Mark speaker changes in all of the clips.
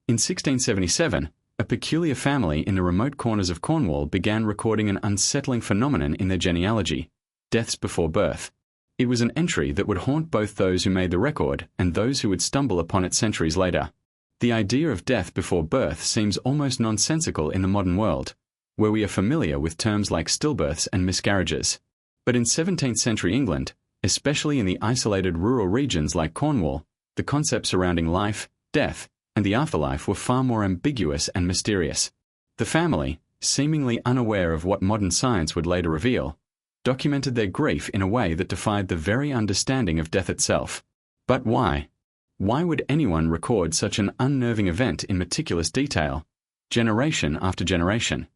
Speaker 1: In 1677, a peculiar family in the remote corners of Cornwall began recording an unsettling phenomenon in their genealogy: deaths before birth. It was an entry that would haunt both those who made the record and those who would stumble upon it centuries later. The idea of death before birth seems almost nonsensical in the modern world, where we are familiar with terms like stillbirths and miscarriages. But in 17th century England, especially in the isolated rural regions like Cornwall, the concepts surrounding life, death, and the afterlife were far more ambiguous and mysterious. The family, seemingly unaware of what modern science would later reveal, documented their grief in a way that defied the very understanding of death itself. But why? Why would anyone record such an unnerving event in meticulous detail, generation after generation?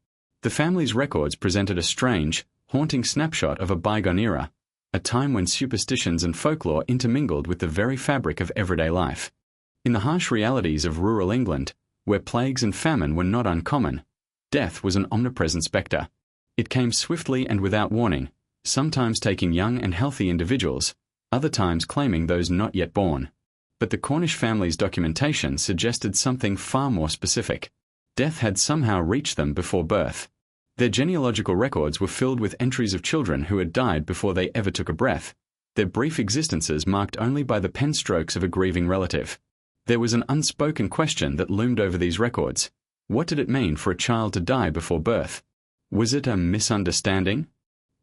Speaker 1: The family's records presented a strange, haunting snapshot of a bygone era, a time when superstitions and folklore intermingled with the very fabric of everyday life. In the harsh realities of rural England, where plagues and famine were not uncommon, death was an omnipresent spectre. It came swiftly and without warning, sometimes taking young and healthy individuals, other times claiming those not yet born. But the Cornish family's documentation suggested something far more specific. Death had somehow reached them before birth. Their genealogical records were filled with entries of children who had died before they ever took a breath, their brief existences marked only by the pen strokes of a grieving relative. There was an unspoken question that loomed over these records. What did it mean for a child to die before birth? Was it a misunderstanding?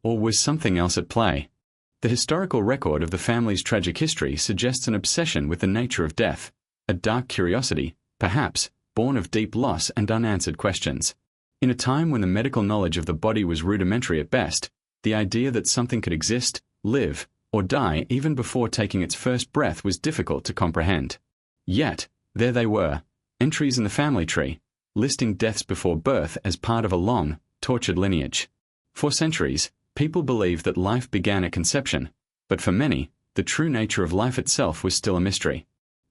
Speaker 1: Or was something else at play? The historical record of the family's tragic history suggests an obsession with the nature of death, a dark curiosity, perhaps, born of deep loss and unanswered questions. In a time when the medical knowledge of the body was rudimentary at best, the idea that something could exist, live, or die even before taking its first breath was difficult to comprehend. Yet, there they were, entries in the family tree, listing deaths before birth as part of a long, tortured lineage. For centuries, people believed that life began at conception, but for many, the true nature of life itself was still a mystery.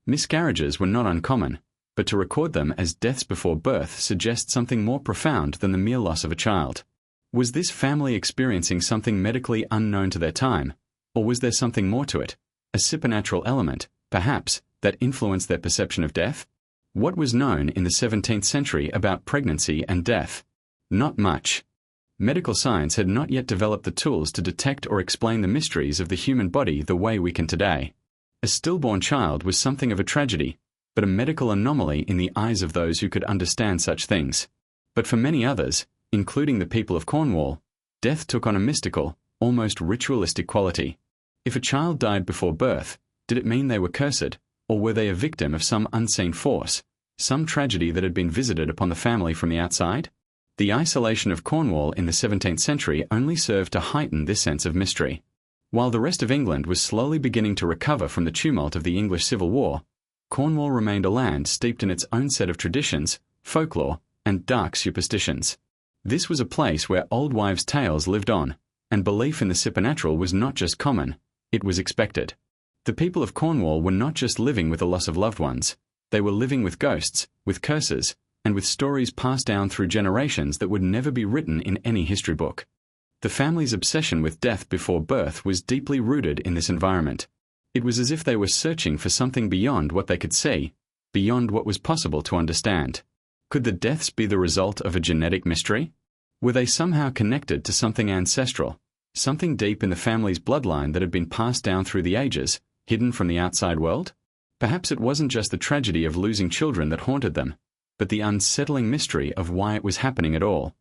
Speaker 1: Miscarriages were not uncommon, but to record them as deaths before birth suggests something more profound than the mere loss of a child. Was this family experiencing something medically unknown to their time, or was there something more to it, a supernatural element, perhaps, that influenced their perception of death? What was known in the 17th century about pregnancy and death? Not much. Medical science had not yet developed the tools to detect or explain the mysteries of the human body the way we can today. A stillborn child was something of a tragedy, but a medical anomaly in the eyes of those who could understand such things. But for many others, including the people of Cornwall, death took on a mystical, almost ritualistic quality. If a child died before birth, did it mean they were cursed, or were they a victim of some unseen force, some tragedy that had been visited upon the family from the outside? The isolation of Cornwall in the 17th century only served to heighten this sense of mystery. While the rest of England was slowly beginning to recover from the tumult of the English Civil War, Cornwall remained a land steeped in its own set of traditions, folklore, and dark superstitions. This was a place where old wives' tales lived on, and belief in the supernatural was not just common, it was expected. The people of Cornwall were not just living with the loss of loved ones, they were living with ghosts, with curses, and with stories passed down through generations that would never be written in any history book. The family's obsession with death before birth was deeply rooted in this environment. It was as if they were searching for something beyond what they could see, beyond what was possible to understand. Could the deaths be the result of a genetic mystery? Were they somehow connected to something ancestral, something deep in the family's bloodline that had been passed down through the ages, hidden from the outside world? Perhaps it wasn't just the tragedy of losing children that haunted them, but the unsettling mystery of why it was happening at all.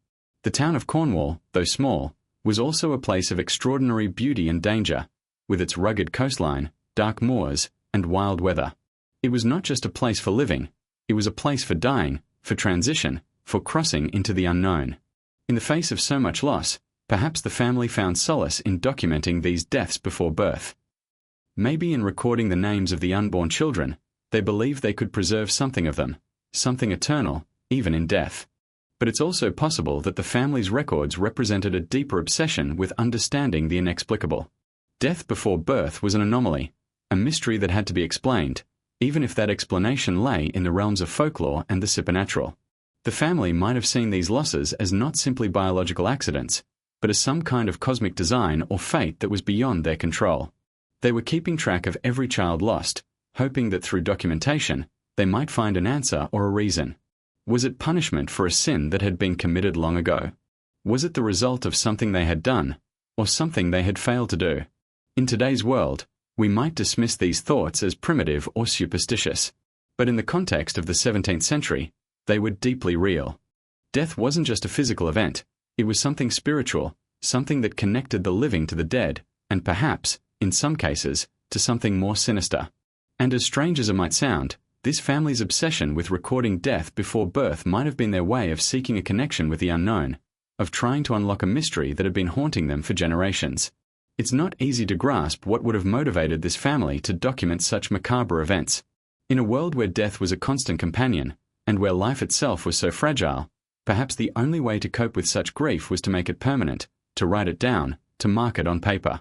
Speaker 1: The town of Cornwall, though small, was also a place of extraordinary beauty and danger, with its rugged coastline, dark moors, and wild weather. It was not just a place for living, it was a place for dying, for transition, for crossing into the unknown. In the face of so much loss, perhaps the family found solace in documenting these deaths before birth. Maybe in recording the names of the unborn children, they believed they could preserve something of them, something eternal, even in death. But it's also possible that the family's records represented a deeper obsession with understanding the inexplicable. Death before birth was an anomaly, a mystery that had to be explained, even if that explanation lay in the realms of folklore and the supernatural. The family might have seen these losses as not simply biological accidents, but as some kind of cosmic design or fate that was beyond their control. They were keeping track of every child lost, hoping that through documentation, they might find an answer or a reason. Was it punishment for a sin that had been committed long ago? Was it the result of something they had done, or something they had failed to do? In today's world, we might dismiss these thoughts as primitive or superstitious. But in the context of the 17th century, they were deeply real. Death wasn't just a physical event, it was something spiritual, something that connected the living to the dead, and perhaps, in some cases, to something more sinister. And as strange as it might sound, this family's obsession with recording death before birth might have been their way of seeking a connection with the unknown, of trying to unlock a mystery that had been haunting them for generations. It's not easy to grasp what would have motivated this family to document such macabre events. In a world where death was a constant companion, and where life itself was so fragile, perhaps the only way to cope with such grief was to make it permanent, to write it down, to mark it on paper.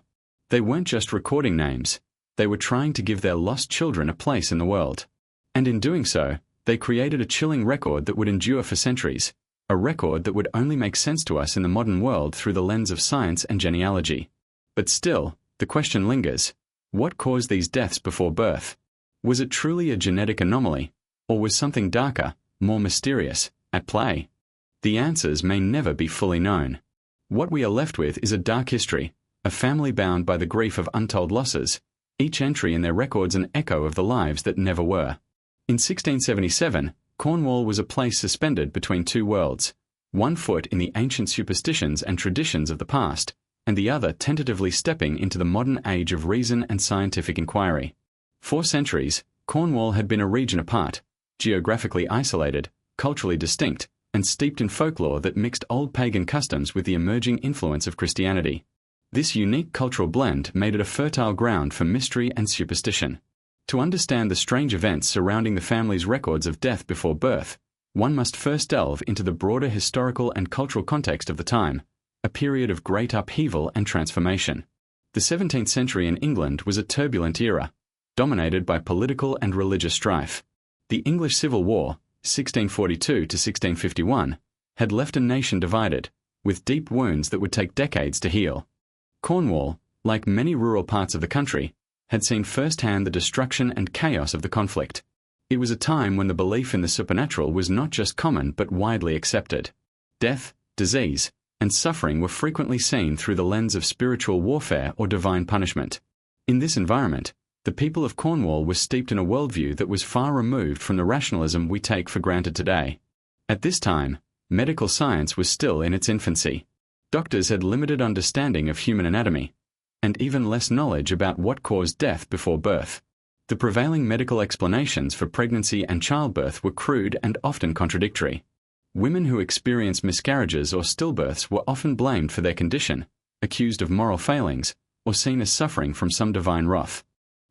Speaker 1: They weren't just recording names, they were trying to give their lost children a place in the world. And in doing so, they created a chilling record that would endure for centuries, a record that would only make sense to us in the modern world through the lens of science and genealogy. But still, the question lingers: what caused these deaths before birth? Was it truly a genetic anomaly, or was something darker, more mysterious, at play? The answers may never be fully known. What we are left with is a dark history, a family bound by the grief of untold losses, each entry in their records an echo of the lives that never were. In 1677, Cornwall was a place suspended between two worlds, one foot in the ancient superstitions and traditions of the past, and the other tentatively stepping into the modern age of reason and scientific inquiry. For centuries, Cornwall had been a region apart, geographically isolated, culturally distinct, and steeped in folklore that mixed old pagan customs with the emerging influence of Christianity. This unique cultural blend made it a fertile ground for mystery and superstition. To understand the strange events surrounding the family's records of death before birth, one must first delve into the broader historical and cultural context of the time, a period of great upheaval and transformation. The 17th century in England was a turbulent era, dominated by political and religious strife. The English Civil War, 1642 to 1651, had left a nation divided, with deep wounds that would take decades to heal. Cornwall, like many rural parts of the country, had seen firsthand the destruction and chaos of the conflict. It was a time when the belief in the supernatural was not just common but widely accepted. Death, disease, and suffering were frequently seen through the lens of spiritual warfare or divine punishment. In this environment, the people of Cornwall were steeped in a worldview that was far removed from the rationalism we take for granted today. At this time, medical science was still in its infancy. Doctors had limited understanding of human anatomy, and even less knowledge about what caused death before birth. The prevailing medical explanations for pregnancy and childbirth were crude and often contradictory. Women who experienced miscarriages or stillbirths were often blamed for their condition, accused of moral failings, or seen as suffering from some divine wrath.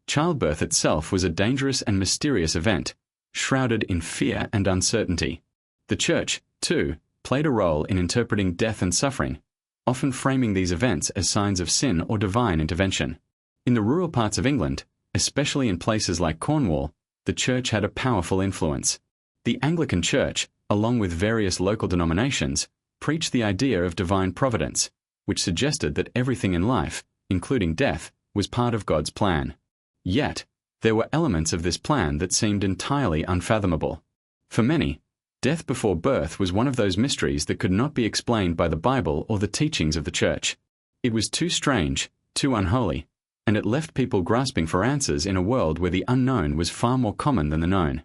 Speaker 1: Childbirth itself was a dangerous and mysterious event, shrouded in fear and uncertainty. The Church, too, played a role in interpreting death and suffering, often framing these events as signs of sin or divine intervention. In the rural parts of England, especially in places like Cornwall, the Church had a powerful influence. The Anglican Church, along with various local denominations, preached the idea of divine providence, which suggested that everything in life, including death, was part of God's plan. Yet, there were elements of this plan that seemed entirely unfathomable. For many, death before birth was one of those mysteries that could not be explained by the Bible or the teachings of the Church. It was too strange, too unholy, and it left people grasping for answers in a world where the unknown was far more common than the known.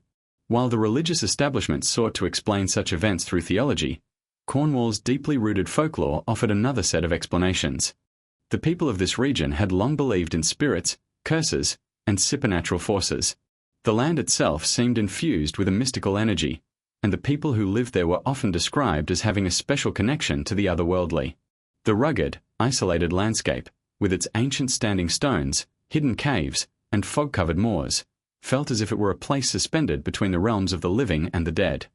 Speaker 1: While the religious establishment sought to explain such events through theology, Cornwall's deeply rooted folklore offered another set of explanations. The people of this region had long believed in spirits, curses, and supernatural forces. The land itself seemed infused with a mystical energy, and the people who lived there were often described as having a special connection to the otherworldly. The rugged, isolated landscape, with its ancient standing stones, hidden caves, and fog-covered moors, felt as if it were a place suspended between the realms of the living and the dead.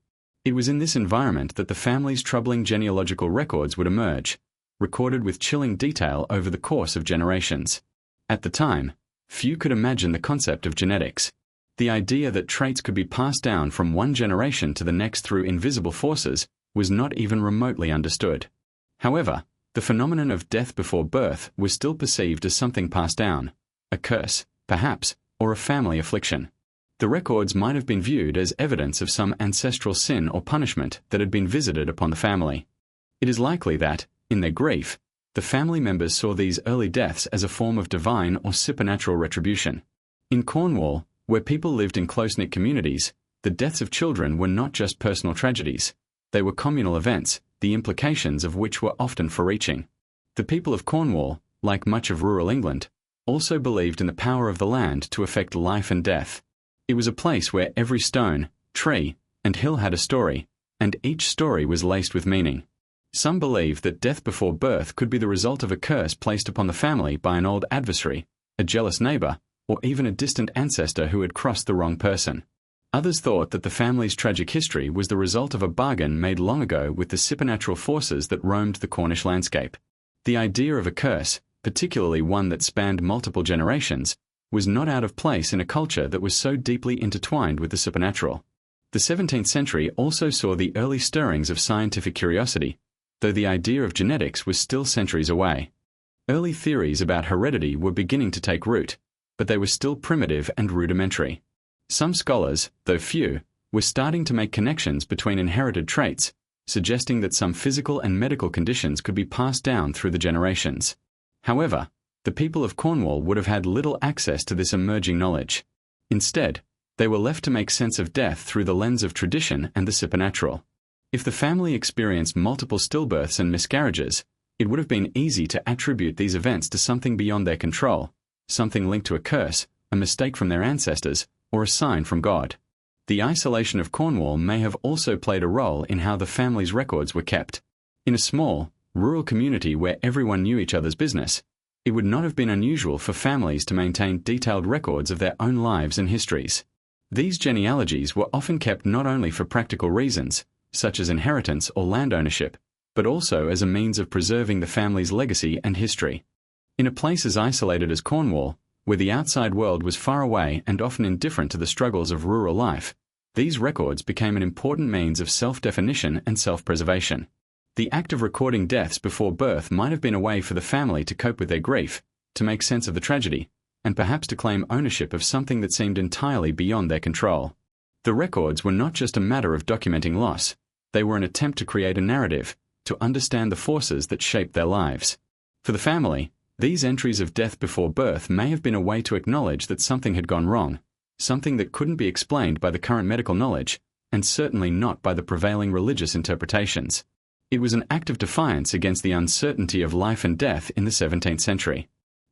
Speaker 1: It was in this environment that the family's troubling genealogical records would emerge, recorded with chilling detail over the course of generations. At the time, few could imagine the concept of genetics. The idea that traits could be passed down from one generation to the next through invisible forces was not even remotely understood. However, the phenomenon of death before birth was still perceived as something passed down, a curse, perhaps, or a family affliction. The The records might have been viewed as evidence of some ancestral sin or punishment that had been visited upon the family. It is likely that, in their grief, the family members saw these early deaths as a form of divine or supernatural retribution. In Cornwall, where people lived in close-knit communities, the deaths of children were not just personal tragedies. They were communal events, the implications of which were often far-reaching. The people of Cornwall, like much of rural England, also believed in the power of the land to affect life and death. It was a place where every stone, tree, and hill had a story, and each story was laced with meaning. Some believed that death before birth could be the result of a curse placed upon the family by an old adversary, a jealous neighbor, or even a distant ancestor who had crossed the wrong person. Others thought that the family's tragic history was the result of a bargain made long ago with the supernatural forces that roamed the Cornish landscape. The idea of a curse, particularly one that spanned multiple generations, was not out of place in a culture that was so deeply intertwined with the supernatural. The 17th century also saw the early stirrings of scientific curiosity, though the idea of genetics was still centuries away. Early theories about heredity were beginning to take root, but they were still primitive and rudimentary. Some scholars, though few, were starting to make connections between inherited traits, suggesting that some physical and medical conditions could be passed down through the generations. However, the people of Cornwall would have had little access to this emerging knowledge. Instead, they were left to make sense of death through the lens of tradition and the supernatural. If the family experienced multiple stillbirths and miscarriages, it would have been easy to attribute these events to something beyond their control, something linked to a curse, a mistake from their ancestors, or a sign from God. The isolation of Cornwall may have also played a role in how the family's records were kept. In a small, rural community where everyone knew each other's business, it would not have been unusual for families to maintain detailed records of their own lives and histories. These genealogies were often kept not only for practical reasons, such as inheritance or land ownership, but also as a means of preserving the family's legacy and history. In a place as isolated as Cornwall, where the outside world was far away and often indifferent to the struggles of rural life, these records became an important means of self-definition and self-preservation. The act of recording deaths before birth might have been a way for the family to cope with their grief, to make sense of the tragedy, and perhaps to claim ownership of something that seemed entirely beyond their control. The records were not just a matter of documenting loss, they were an attempt to create a narrative, to understand the forces that shaped their lives. For the family, these entries of death before birth may have been a way to acknowledge that something had gone wrong, something that couldn't be explained by the current medical knowledge, and certainly not by the prevailing religious interpretations. It was an act of defiance against the uncertainty of life and death in the 17th century.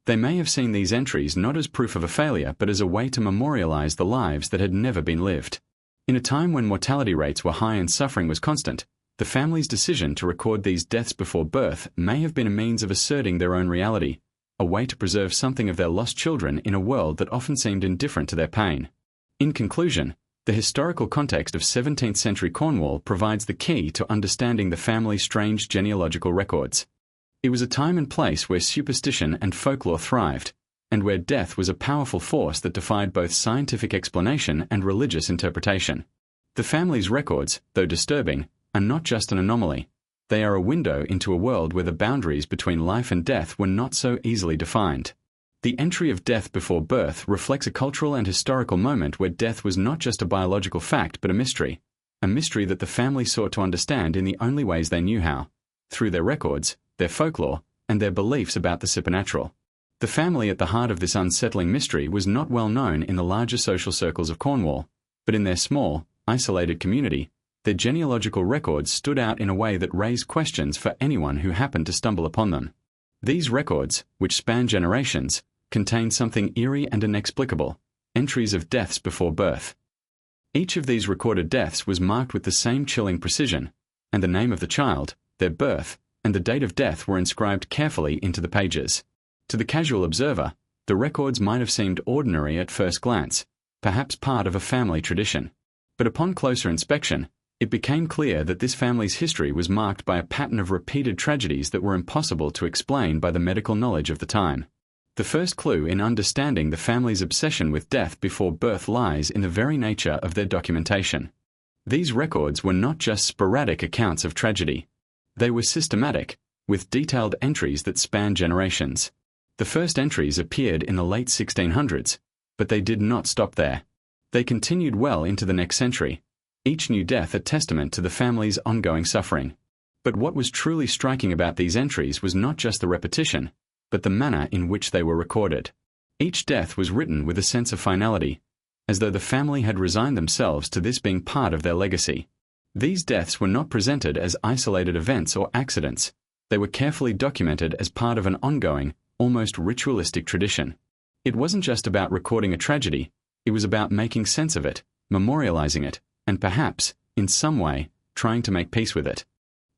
Speaker 1: They may have seen these entries not as proof of a failure but as a way to memorialize the lives that had never been lived. In a time when mortality rates were high and suffering was constant, the family's decision to record these deaths before birth may have been a means of asserting their own reality, a way to preserve something of their lost children in a world that often seemed indifferent to their pain. In conclusion, the historical context of 17th century Cornwall provides the key to understanding the family's strange genealogical records. It was a time and place where superstition and folklore thrived, and where death was a powerful force that defied both scientific explanation and religious interpretation. The family's records, though disturbing, are not just an anomaly. They are a window into a world where the boundaries between life and death were not so easily defined. The entry of death before birth reflects a cultural and historical moment where death was not just a biological fact but a mystery that the family sought to understand in the only ways they knew how, through their records, their folklore, and their beliefs about the supernatural. The family at the heart of this unsettling mystery was not well known in the larger social circles of Cornwall, but in their small, isolated community, their genealogical records stood out in a way that raised questions for anyone who happened to stumble upon them. These records, which span generations, contain something eerie and inexplicable, entries of deaths before birth. Each of these recorded deaths was marked with the same chilling precision, and the name of the child, their birth, and the date of death were inscribed carefully into the pages. To the casual observer, the records might have seemed ordinary at first glance, perhaps part of a family tradition. But upon closer inspection, it became clear that this family's history was marked by a pattern of repeated tragedies that were impossible to explain by the medical knowledge of the time. The first clue in understanding the family's obsession with death before birth lies in the very nature of their documentation. These records were not just sporadic accounts of tragedy. They were systematic, with detailed entries that spanned generations. The first entries appeared in the late 1600s, but they did not stop there. They continued well into the next century, each new death a testament to the family's ongoing suffering. But what was truly striking about these entries was not just the repetition, but the manner in which they were recorded. Each death was written with a sense of finality, as though the family had resigned themselves to this being part of their legacy. These deaths were not presented as isolated events or accidents. They were carefully documented as part of an ongoing, almost ritualistic tradition. It wasn't just about recording a tragedy, it was about making sense of it, memorializing it, and perhaps, in some way, trying to make peace with it.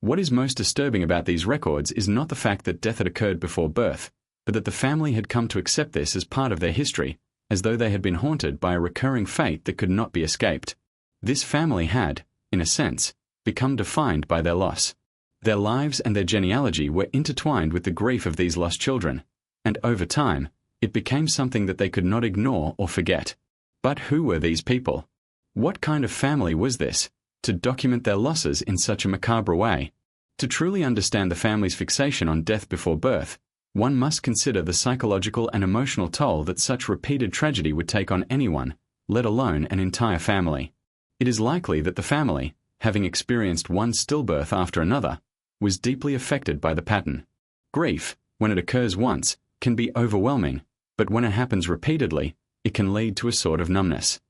Speaker 1: What is most disturbing about these records is not the fact that death had occurred before birth, but that the family had come to accept this as part of their history, as though they had been haunted by a recurring fate that could not be escaped. This family had, in a sense, become defined by their loss. Their lives and their genealogy were intertwined with the grief of these lost children, and over time, it became something that they could not ignore or forget. But who were these people? What kind of family was this, to document their losses in such a macabre way? To truly understand the family's fixation on death before birth, one must consider the psychological and emotional toll that such repeated tragedy would take on anyone, let alone an entire family. It is likely that the family, having experienced one stillbirth after another, was deeply affected by the pattern. Grief, when it occurs once, can be overwhelming, but when it happens repeatedly, it can lead to a sort of numbness.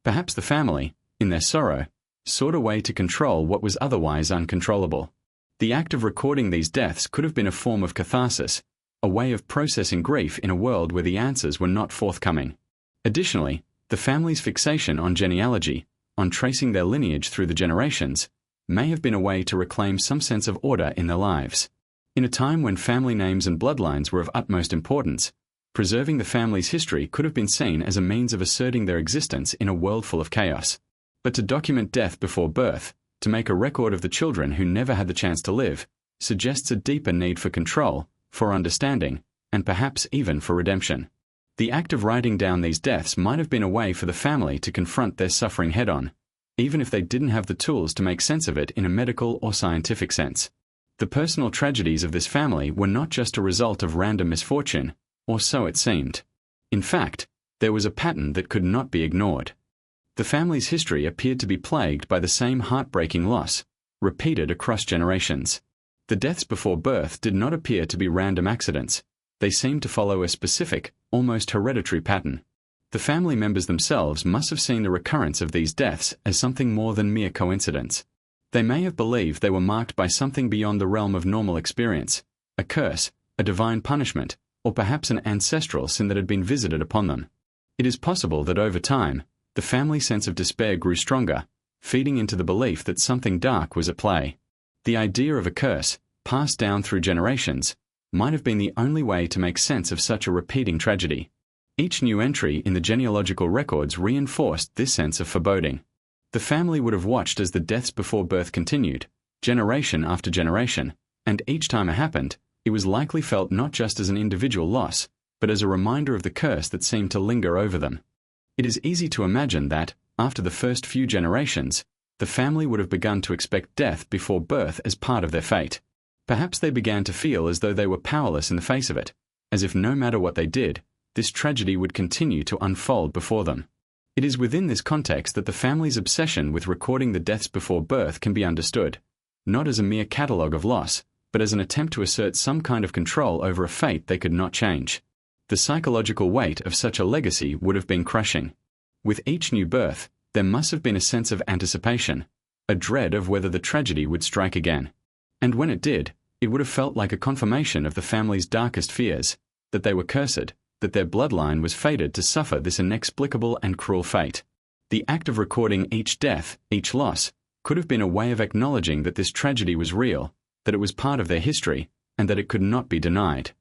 Speaker 1: Perhaps the family, in their sorrow, sought a way to control what was otherwise uncontrollable. The act of recording these deaths could have been a form of catharsis, a way of processing grief in a world where the answers were not forthcoming. Additionally, the family's fixation on genealogy, on tracing their lineage through the generations, may have been a way to reclaim some sense of order in their lives. In a time when family names and bloodlines were of utmost importance, preserving the family's history could have been seen as a means of asserting their existence in a world full of chaos. But to document death before birth, to make a record of the children who never had the chance to live, suggests a deeper need for control, for understanding, and perhaps even for redemption. The act of writing down these deaths might have been a way for the family to confront their suffering head-on, even if they didn't have the tools to make sense of it in a medical or scientific sense. The personal tragedies of this family were not just a result of random misfortune, or so it seemed. In fact, there was a pattern that could not be ignored. The family's history appeared to be plagued by the same heartbreaking loss, repeated across generations. The deaths before birth did not appear to be random accidents. They seemed to follow a specific, almost hereditary pattern. The family members themselves must have seen the recurrence of these deaths as something more than mere coincidence. They may have believed they were marked by something beyond the realm of normal experience, a curse, a divine punishment, or perhaps an ancestral sin that had been visited upon them. It is possible that over time, the family sense of despair grew stronger, feeding into the belief that something dark was at play. The idea of a curse, passed down through generations, might have been the only way to make sense of such a repeating tragedy. Each new entry in the genealogical records reinforced this sense of foreboding. The family would have watched as the deaths before birth continued, generation after generation, and each time it happened, it was likely felt not just as an individual loss, but as a reminder of the curse that seemed to linger over them. It is easy to imagine that, after the first few generations, the family would have begun to expect death before birth as part of their fate. Perhaps they began to feel as though they were powerless in the face of it, as if no matter what they did, this tragedy would continue to unfold before them. It is within this context that the family's obsession with recording the deaths before birth can be understood, not as a mere catalogue of loss, but as an attempt to assert some kind of control over a fate they could not change. The psychological weight of such a legacy would have been crushing. With each new birth, there must have been a sense of anticipation, a dread of whether the tragedy would strike again. And when it did, it would have felt like a confirmation of the family's darkest fears, that they were cursed, that their bloodline was fated to suffer this inexplicable and cruel fate. The act of recording each death, each loss, could have been a way of acknowledging that this tragedy was real, that it was part of their history, and that it could not be denied.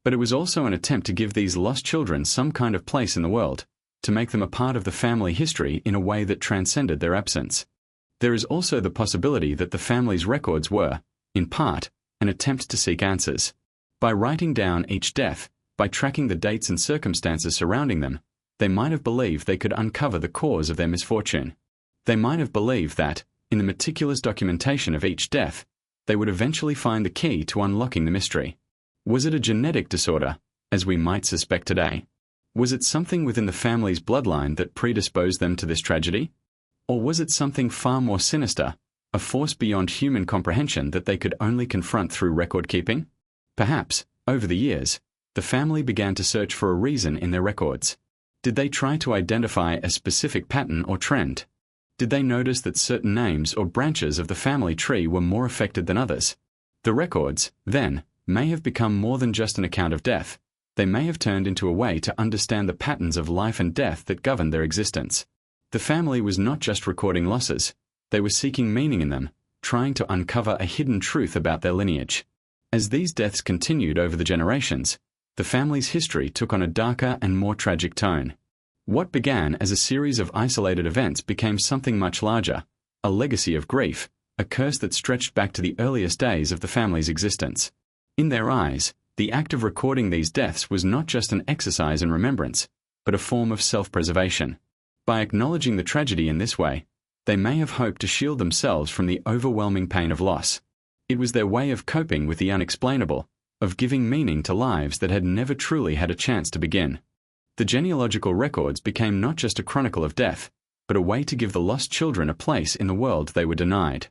Speaker 1: But it was also an attempt to give these lost children some kind of place in the world, to make them a part of the family history in a way that transcended their absence. There is also the possibility that the family's records were, in part, an attempt to seek answers. By writing down each death, by tracking the dates and circumstances surrounding them, they might have believed they could uncover the cause of their misfortune. They might have believed that, in the meticulous documentation of each death, they would eventually find the key to unlocking the mystery. Was it a genetic disorder, as we might suspect today? Was it something within the family's bloodline that predisposed them to this tragedy? Or was it something far more sinister, a force beyond human comprehension that they could only confront through record-keeping? Perhaps, over the years, the family began to search for a reason in their records. Did they try to identify a specific pattern or trend? Did they notice that certain names or branches of the family tree were more affected than others? The records, then, may have become more than just an account of death. They may have turned into a way to understand the patterns of life and death that govern their existence. The family was not just recording losses. They were seeking meaning in them, trying to uncover a hidden truth about their lineage. As these deaths continued over the generations, the family's history took on a darker and more tragic tone. What began as a series of isolated events became something much larger, a legacy of grief, a curse that stretched back to the earliest days of the family's existence. In their eyes, the act of recording these deaths was not just an exercise in remembrance, but a form of self-preservation. By acknowledging the tragedy in this way, they may have hoped to shield themselves from the overwhelming pain of loss. It was their way of coping with the unexplainable, of giving meaning to lives that had never truly had a chance to begin. The genealogical records became not just a chronicle of death, but a way to give the lost children a place in the world they were denied.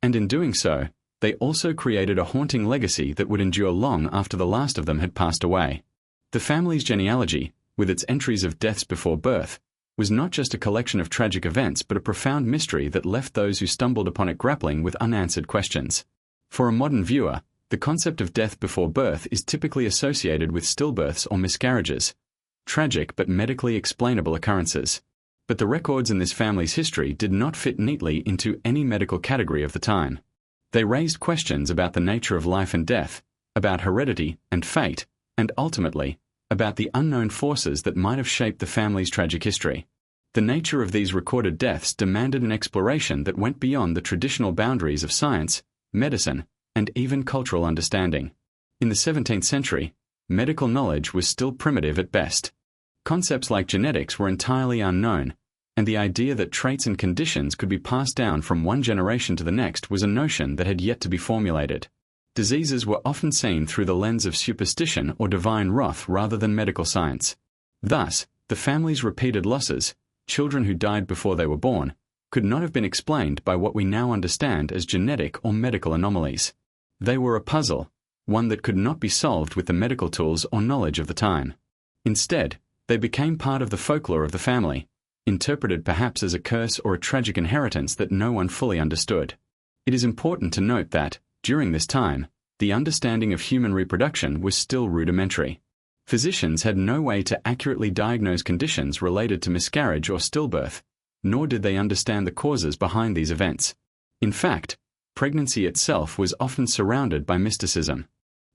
Speaker 1: And in doing so, they also created a haunting legacy that would endure long after the last of them had passed away. The family's genealogy, with its entries of deaths before birth, was not just a collection of tragic events but a profound mystery that left those who stumbled upon it grappling with unanswered questions. For a modern viewer, the concept of death before birth is typically associated with stillbirths or miscarriages, tragic but medically explainable occurrences. But the records in this family's history did not fit neatly into any medical category of the time. They raised questions about the nature of life and death, about heredity and fate, and ultimately, about the unknown forces that might have shaped the family's tragic history. The nature of these recorded deaths demanded an exploration that went beyond the traditional boundaries of science, medicine, and even cultural understanding. In the 17th century, medical knowledge was still primitive at best. Concepts like genetics were entirely unknown, and the idea that traits and conditions could be passed down from one generation to the next was a notion that had yet to be formulated. Diseases were often seen through the lens of superstition or divine wrath rather than medical science. Thus, the family's repeated losses, children who died before they were born, could not have been explained by what we now understand as genetic or medical anomalies. They were a puzzle, one that could not be solved with the medical tools or knowledge of the time. Instead, they became part of the folklore of the family, interpreted perhaps as a curse or a tragic inheritance that no one fully understood. It is important to note that, during this time, the understanding of human reproduction was still rudimentary. Physicians had no way to accurately diagnose conditions related to miscarriage or stillbirth, nor did they understand the causes behind these events. In fact, pregnancy itself was often surrounded by mysticism.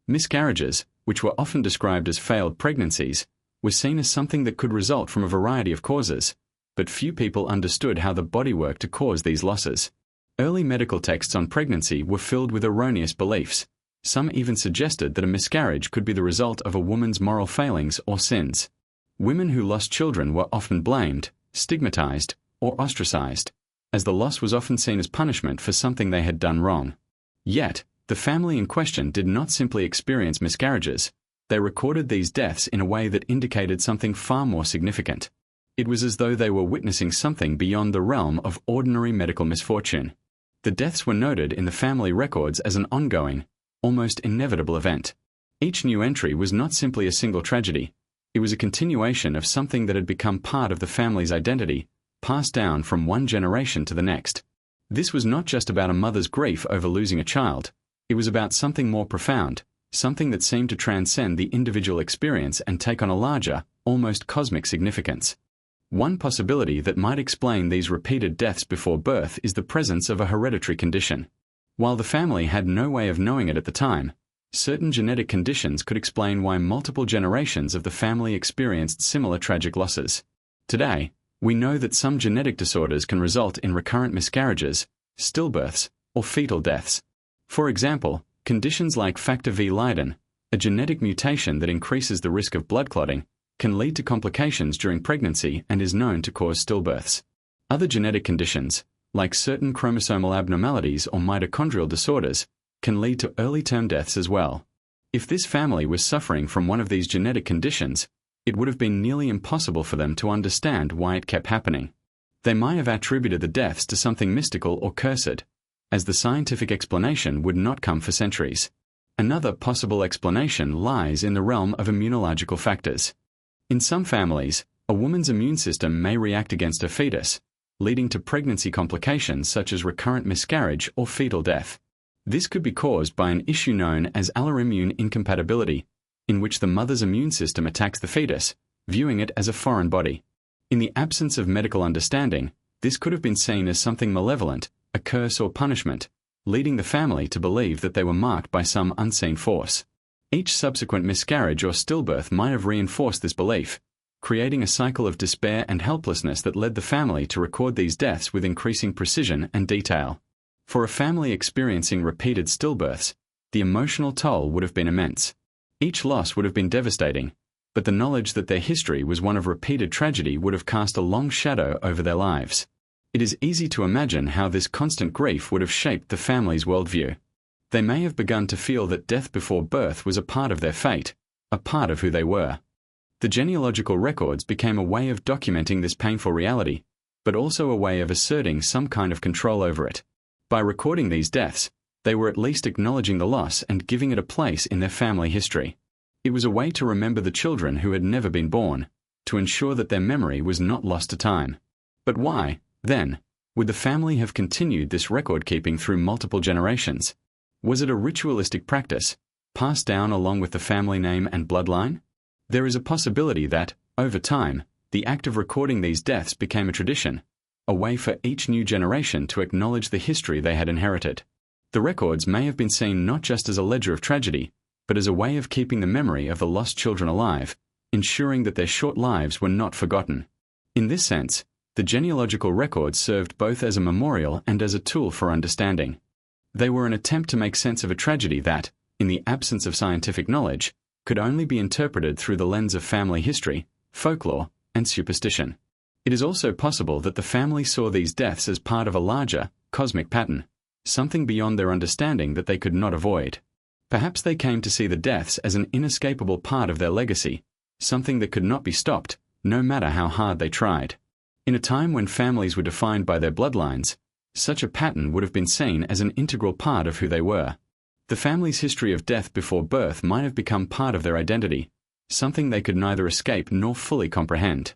Speaker 1: Miscarriages, which were often described as failed pregnancies, were seen as something that could result from a variety of causes, but few people understood how the body worked to cause these losses. Early medical texts on pregnancy were filled with erroneous beliefs. Some even suggested that a miscarriage could be the result of a woman's moral failings or sins. Women who lost children were often blamed, stigmatized, or ostracized, as the loss was often seen as punishment for something they had done wrong. Yet, the family in question did not simply experience miscarriages. They recorded these deaths in a way that indicated something far more significant. It was as though they were witnessing something beyond the realm of ordinary medical misfortune. The deaths were noted in the family records as an ongoing, almost inevitable event. Each new entry was not simply a single tragedy. It was a continuation of something that had become part of the family's identity, passed down from one generation to the next. This was not just about a mother's grief over losing a child. It was about something more profound, something that seemed to transcend the individual experience and take on a larger, almost cosmic significance. One possibility that might explain these repeated deaths before birth is the presence of a hereditary condition. While the family had no way of knowing it at the time, certain genetic conditions could explain why multiple generations of the family experienced similar tragic losses. Today, we know that some genetic disorders can result in recurrent miscarriages, stillbirths, or fetal deaths. For example, conditions like factor V Leiden, a genetic mutation that increases the risk of blood clotting, can lead to complications during pregnancy and is known to cause stillbirths. Other genetic conditions, like certain chromosomal abnormalities or mitochondrial disorders, can lead to early-term deaths as well. If this family was suffering from one of these genetic conditions, it would have been nearly impossible for them to understand why it kept happening. They might have attributed the deaths to something mystical or cursed, as the scientific explanation would not come for centuries. Another possible explanation lies in the realm of immunological factors. In some families, a woman's immune system may react against her fetus, leading to pregnancy complications such as recurrent miscarriage or fetal death. This could be caused by an issue known as alloimmune incompatibility, in which the mother's immune system attacks the fetus, viewing it as a foreign body. In the absence of medical understanding, this could have been seen as something malevolent, a curse or punishment, leading the family to believe that they were marked by some unseen force. Each subsequent miscarriage or stillbirth might have reinforced this belief, creating a cycle of despair and helplessness that led the family to record these deaths with increasing precision and detail. For a family experiencing repeated stillbirths, the emotional toll would have been immense. Each loss would have been devastating, but the knowledge that their history was one of repeated tragedy would have cast a long shadow over their lives. It is easy to imagine how this constant grief would have shaped the family's worldview. They may have begun to feel that death before birth was a part of their fate, a part of who they were. The genealogical records became a way of documenting this painful reality, but also a way of asserting some kind of control over it. By recording these deaths, they were at least acknowledging the loss and giving it a place in their family history. It was a way to remember the children who had never been born, to ensure that their memory was not lost to time. But why, then, would the family have continued this record-keeping through multiple generations? Was it a ritualistic practice, passed down along with the family name and bloodline? There is a possibility that, over time, the act of recording these deaths became a tradition, a way for each new generation to acknowledge the history they had inherited. The records may have been seen not just as a ledger of tragedy, but as a way of keeping the memory of the lost children alive, ensuring that their short lives were not forgotten. In this sense, the genealogical records served both as a memorial and as a tool for understanding. They were an attempt to make sense of a tragedy that, in the absence of scientific knowledge, could only be interpreted through the lens of family history, folklore, and superstition. It is also possible that the family saw these deaths as part of a larger, cosmic pattern, something beyond their understanding that they could not avoid. Perhaps they came to see the deaths as an inescapable part of their legacy, something that could not be stopped, no matter how hard they tried. In a time when families were defined by their bloodlines, such a pattern would have been seen as an integral part of who they were. The family's history of death before birth might have become part of their identity, something they could neither escape nor fully comprehend.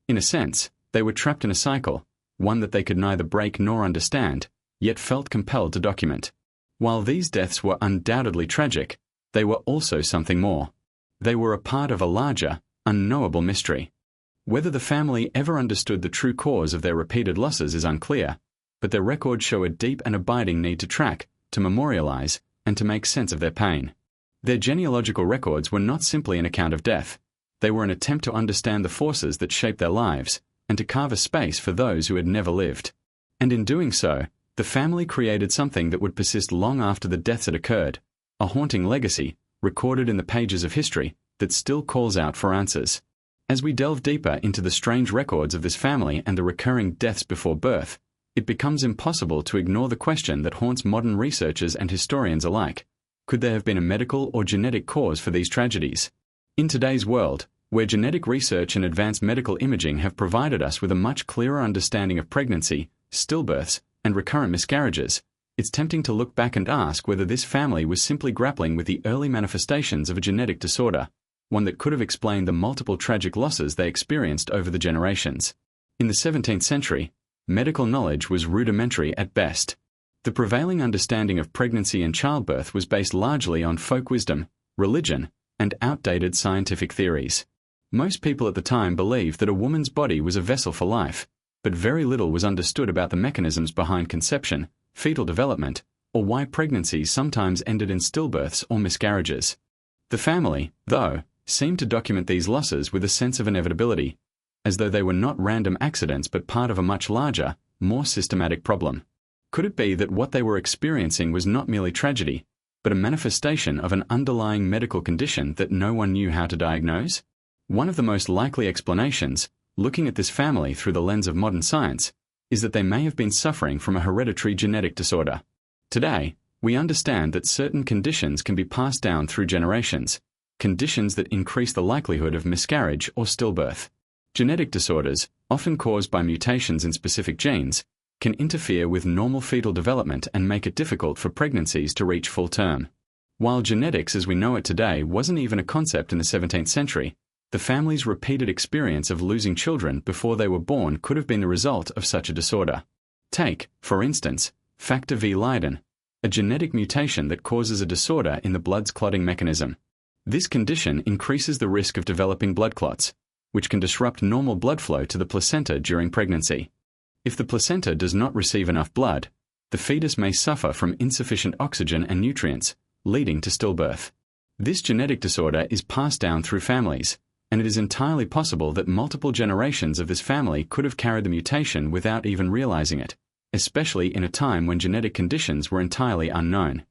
Speaker 1: In a sense, they were trapped in a cycle, one that they could neither break nor understand, yet felt compelled to document. While these deaths were undoubtedly tragic, they were also something more. They were a part of a larger, unknowable mystery. Whether the family ever understood the true cause of their repeated losses is unclear, but their records show a deep and abiding need to track, to memorialize, and to make sense of their pain. Their genealogical records were not simply an account of death. They were an attempt to understand the forces that shaped their lives, and to carve a space for those who had never lived. And in doing so, the family created something that would persist long after the deaths had occurred, a haunting legacy, recorded in the pages of history, that still calls out for answers. As we delve deeper into the strange records of this family and the recurring deaths before birth, it becomes impossible to ignore the question that haunts modern researchers and historians alike. Could there have been a medical or genetic cause for these tragedies? In today's world, where genetic research and advanced medical imaging have provided us with a much clearer understanding of pregnancy, stillbirths, and recurrent miscarriages, it's tempting to look back and ask whether this family was simply grappling with the early manifestations of a genetic disorder, one that could have explained the multiple tragic losses they experienced over the generations. In the 17th century, medical knowledge was rudimentary at best. The prevailing understanding of pregnancy and childbirth was based largely on folk wisdom, religion, and outdated scientific theories. Most people at the time believed that a woman's body was a vessel for life, but very little was understood about the mechanisms behind conception, fetal development, or why pregnancies sometimes ended in stillbirths or miscarriages. The family, though, seemed to document these losses with a sense of inevitability, as though they were not random accidents but part of a much larger, more systematic problem. Could it be that what they were experiencing was not merely tragedy, but a manifestation of an underlying medical condition that no one knew how to diagnose? One of the most likely explanations, looking at this family through the lens of modern science, is that they may have been suffering from a hereditary genetic disorder. Today, we understand that certain conditions can be passed down through generations, conditions that increase the likelihood of miscarriage or stillbirth. Genetic disorders, often caused by mutations in specific genes, can interfere with normal fetal development and make it difficult for pregnancies to reach full term. While genetics as we know it today wasn't even a concept in the 17th century, the family's repeated experience of losing children before they were born could have been the result of such a disorder. Take, for instance, factor V Leiden, a genetic mutation that causes a disorder in the blood's clotting mechanism. This condition increases the risk of developing blood clots, which can disrupt normal blood flow to the placenta during pregnancy. If the placenta does not receive enough blood, the fetus may suffer from insufficient oxygen and nutrients, leading to stillbirth. This genetic disorder is passed down through families, and it is entirely possible that multiple generations of this family could have carried the mutation without even realizing it, especially in a time when genetic conditions were entirely unknown.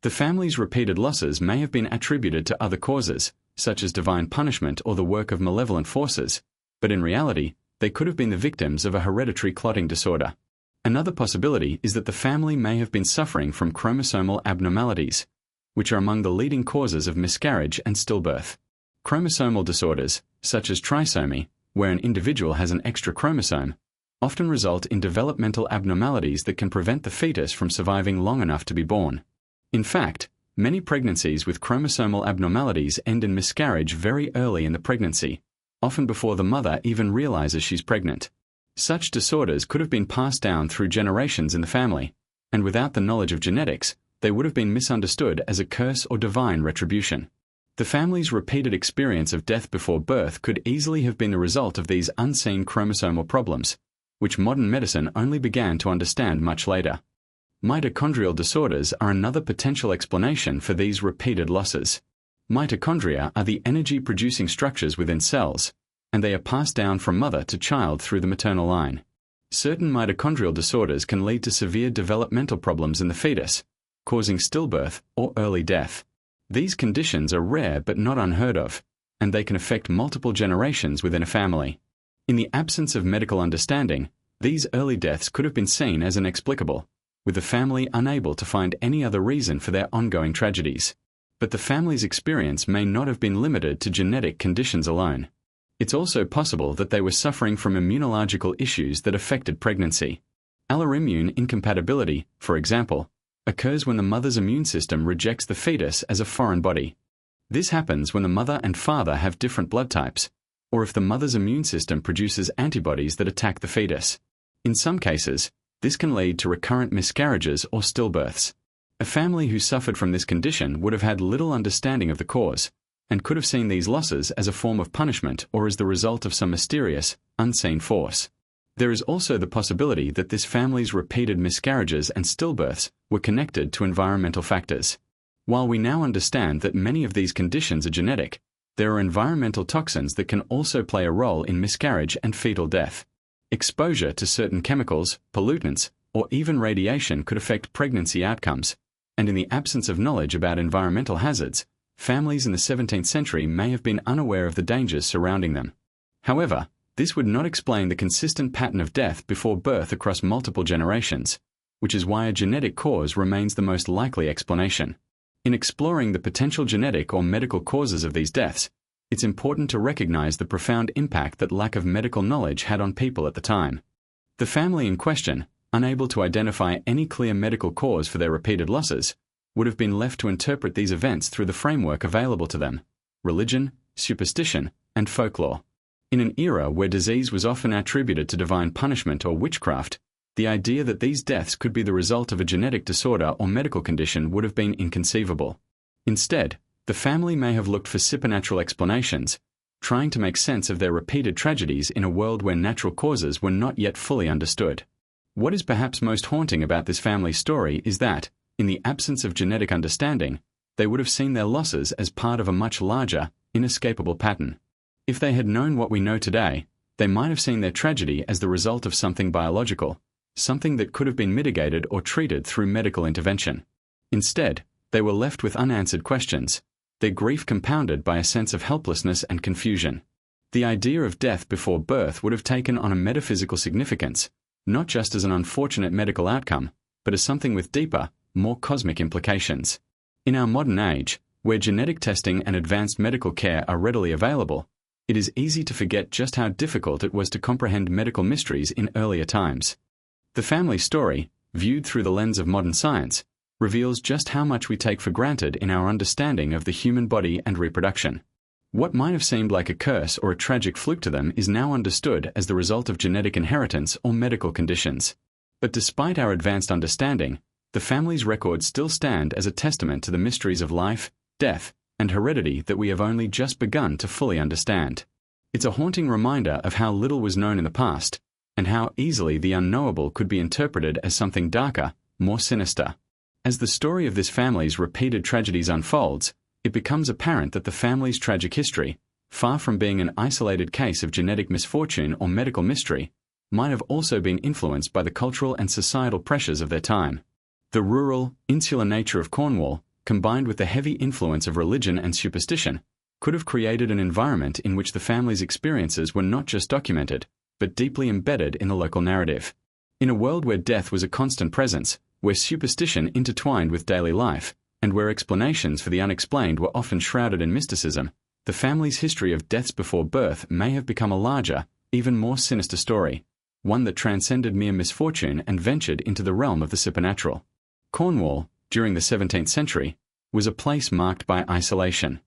Speaker 1: The family's repeated losses may have been attributed to other causes, such as divine punishment or the work of malevolent forces, but in reality, they could have been the victims of a hereditary clotting disorder. Another possibility is that the family may have been suffering from chromosomal abnormalities, which are among the leading causes of miscarriage and stillbirth. Chromosomal disorders, such as trisomy, where an individual has an extra chromosome, often result in developmental abnormalities that can prevent the fetus from surviving long enough to be born. In fact, many pregnancies with chromosomal abnormalities end in miscarriage very early in the pregnancy, often before the mother even realizes she's pregnant. Such disorders could have been passed down through generations in the family, and without the knowledge of genetics, they would have been misunderstood as a curse or divine retribution. The family's repeated experience of death before birth could easily have been the result of these unseen chromosomal problems, which modern medicine only began to understand much later. Mitochondrial disorders are another potential explanation for these repeated losses. Mitochondria are the energy-producing structures within cells, and they are passed down from mother to child through the maternal line. Certain mitochondrial disorders can lead to severe developmental problems in the fetus, causing stillbirth or early death. These conditions are rare but not unheard of, and they can affect multiple generations within a family. In the absence of medical understanding, these early deaths could have been seen as inexplicable, with the family unable to find any other reason for their ongoing tragedies. But the family's experience may not have been limited to genetic conditions alone. It's also possible that they were suffering from immunological issues that affected pregnancy. Alloimmune incompatibility, for example, occurs when the mother's immune system rejects the fetus as a foreign body. This happens when the mother and father have different blood types, or if the mother's immune system produces antibodies that attack the fetus. In some cases, this can lead to recurrent miscarriages or stillbirths. A family who suffered from this condition would have had little understanding of the cause, and could have seen these losses as a form of punishment or as the result of some mysterious, unseen force. There is also the possibility that this family's repeated miscarriages and stillbirths were connected to environmental factors. While we now understand that many of these conditions are genetic, there are environmental toxins that can also play a role in miscarriage and fetal death. Exposure to certain chemicals, pollutants, or even radiation could affect pregnancy outcomes, and in the absence of knowledge about environmental hazards, families in the 17th century may have been unaware of the dangers surrounding them. However, this would not explain the consistent pattern of death before birth across multiple generations, which is why a genetic cause remains the most likely explanation. In exploring the potential genetic or medical causes of these deaths, it's important to recognize the profound impact that lack of medical knowledge had on people at the time. The family in question, unable to identify any clear medical cause for their repeated losses, would have been left to interpret these events through the framework available to them: religion, superstition, and folklore. In an era where disease was often attributed to divine punishment or witchcraft, the idea that these deaths could be the result of a genetic disorder or medical condition would have been inconceivable. Instead, the family may have looked for supernatural explanations, trying to make sense of their repeated tragedies in a world where natural causes were not yet fully understood. What is perhaps most haunting about this family's story is that, in the absence of genetic understanding, they would have seen their losses as part of a much larger, inescapable pattern. If they had known what we know today, they might have seen their tragedy as the result of something biological, something that could have been mitigated or treated through medical intervention. Instead, they were left with unanswered questions, their grief compounded by a sense of helplessness and confusion. The idea of death before birth would have taken on a metaphysical significance, not just as an unfortunate medical outcome, but as something with deeper, more cosmic implications. In our modern age, Where genetic testing and advanced medical care are readily available, it is easy to forget just how difficult it was to comprehend medical mysteries in earlier times. The family story, viewed through the lens of modern science, reveals just how much we take for granted in our understanding of the human body and reproduction. What might have seemed like a curse or a tragic fluke to them is now understood as the result of genetic inheritance or medical conditions. But despite our advanced understanding, the family's records still stand as a testament to the mysteries of life, death, and heredity that we have only just begun to fully understand. It's a haunting reminder of how little was known in the past, and how easily the unknowable could be interpreted as something darker, more sinister. As the story of this family's repeated tragedies unfolds, it becomes apparent that the family's tragic history, far from being an isolated case of genetic misfortune or medical mystery, might have also been influenced by the cultural and societal pressures of their time. The rural, insular nature of Cornwall, combined with the heavy influence of religion and superstition, could have created an environment in which the family's experiences were not just documented, but deeply embedded in the local narrative. In a world where death was a constant presence, where superstition intertwined with daily life, and where explanations for the unexplained were often shrouded in mysticism, the family's history of deaths before birth may have become a larger, even more sinister story, one that transcended mere misfortune and ventured into the realm of the supernatural. Cornwall, during the 17th century, was a place marked by isolation.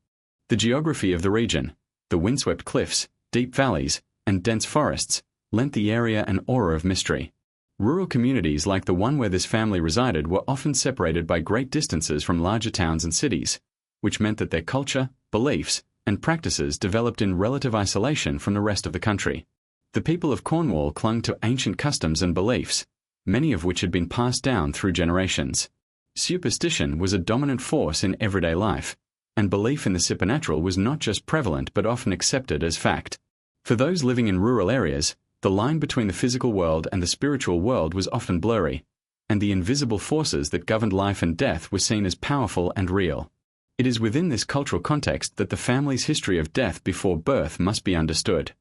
Speaker 1: The geography of the region, the windswept cliffs, deep valleys, and dense forests, lent the area an aura of mystery. Rural communities like the one where this family resided were often separated by great distances from larger towns and cities, which meant that their culture, beliefs, and practices developed in relative isolation from the rest of the country. The people of Cornwall clung to ancient customs and beliefs, many of which had been passed down through generations. Superstition was a dominant force in everyday life, and belief in the supernatural was not just prevalent but often accepted as fact. For those living in rural areas, the line between the physical world and the spiritual world was often blurry, and the invisible forces that governed life and death were seen as powerful and real. It is within this cultural context that the family's history of death before birth must be understood.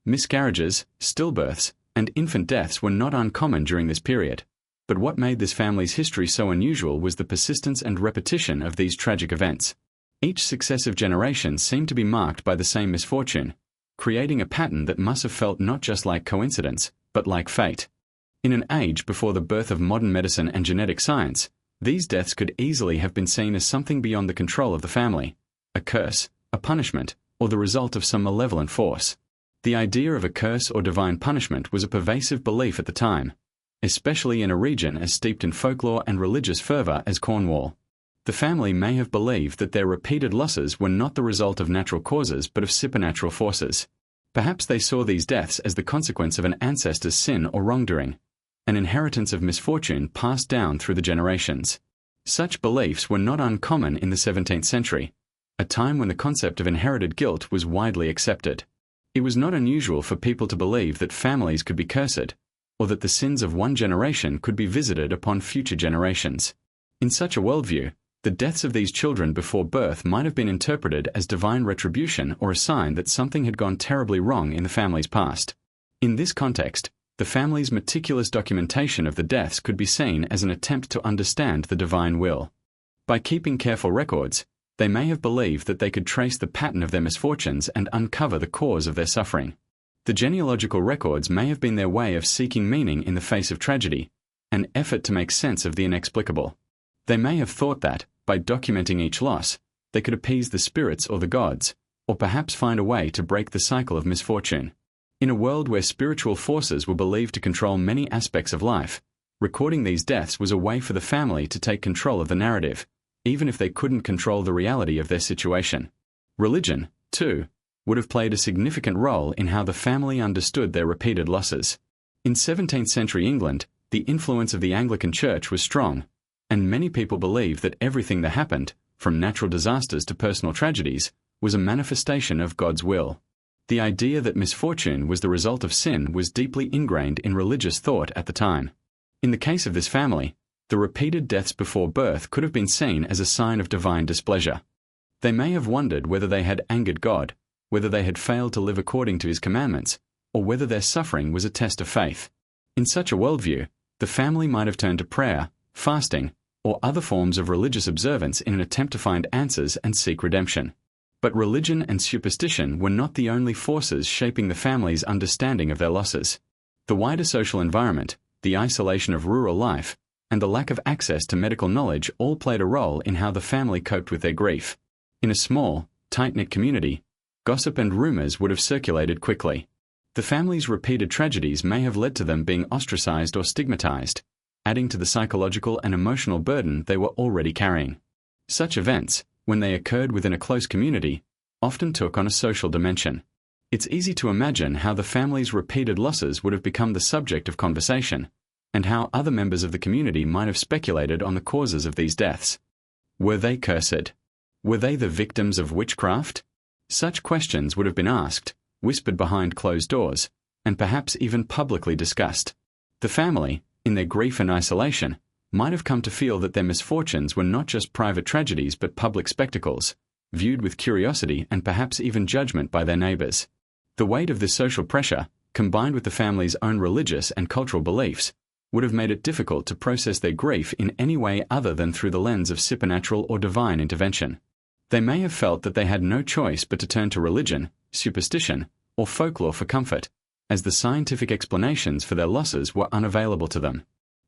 Speaker 1: Miscarriages, stillbirths, and infant deaths were not uncommon during this period. But what made this family's history so unusual was the persistence and repetition of these tragic events. Each successive generation seemed to be marked by the same misfortune, creating a pattern that must have felt not just like coincidence, but like fate. In an age before the birth of modern medicine and genetic science, these deaths could easily have been seen as something beyond the control of the family, a curse, a punishment, or the result of some malevolent force. The idea of a curse or divine punishment was a pervasive belief at the time, especially in a region as steeped in folklore and religious fervor as Cornwall. The family may have believed that their repeated losses were not the result of natural causes but of supernatural forces. Perhaps they saw these deaths as the consequence of an ancestor's sin or wrongdoing, an inheritance of misfortune passed down through the generations. Such beliefs were not uncommon in the 17th century, a time when the concept of inherited guilt was widely accepted. It was not unusual for people to believe that families could be cursed, or that the sins of one generation could be visited upon future generations. In such a worldview, the deaths of these children before birth might have been interpreted as divine retribution or a sign that something had gone terribly wrong in the family's past. In this context, the family's meticulous documentation of the deaths could be seen as an attempt to understand the divine will. By keeping careful records, they may have believed that they could trace the pattern of their misfortunes and uncover the cause of their suffering. The genealogical records may have been their way of seeking meaning in the face of tragedy, an effort to make sense of the inexplicable. They may have thought that, by documenting each loss, they could appease the spirits or the gods, or perhaps find a way to break the cycle of misfortune. In a world where spiritual forces were believed to control many aspects of life, recording these deaths was a way for the family to take control of the narrative, even if they couldn't control the reality of their situation. Religion, too, would have played a significant role in how the family understood their repeated losses. In 17th century England, the influence of the Anglican Church was strong, and many people believed that everything that happened, from natural disasters to personal tragedies, was a manifestation of God's will. The idea that misfortune was the result of sin was deeply ingrained in religious thought at the time. In the case of this family, the repeated deaths before birth could have been seen as a sign of divine displeasure. They may have wondered whether they had angered God, whether they had failed to live according to His commandments, or whether their suffering was a test of faith. In such a worldview, the family might have turned to prayer, fasting, or other forms of religious observance in an attempt to find answers and seek redemption. But religion and superstition were not the only forces shaping the family's understanding of their losses. The wider social environment, the isolation of rural life, and the lack of access to medical knowledge all played a role in how the family coped with their grief. In a small, tight-knit community, gossip and rumors would have circulated quickly. The family's repeated tragedies may have led to them being ostracized or stigmatized, adding to the psychological and emotional burden they were already carrying. Such events, when they occurred within a close community, often took on a social dimension. It's easy to imagine how the family's repeated losses would have become the subject of conversation, and how other members of the community might have speculated on the causes of these deaths. Were they cursed? Were they the victims of witchcraft? Such questions would have been asked, whispered behind closed doors, and perhaps even publicly discussed. The family, in their grief and isolation, might have come to feel that their misfortunes were not just private tragedies but public spectacles, viewed with curiosity and perhaps even judgment by their neighbors. The weight of this social pressure, combined with the family's own religious and cultural beliefs, would have made it difficult to process their grief in any way other than through the lens of supernatural or divine intervention. They may have felt that they had no choice but to turn to religion, superstition, or folklore for comfort, as the scientific explanations for their losses were unavailable to them.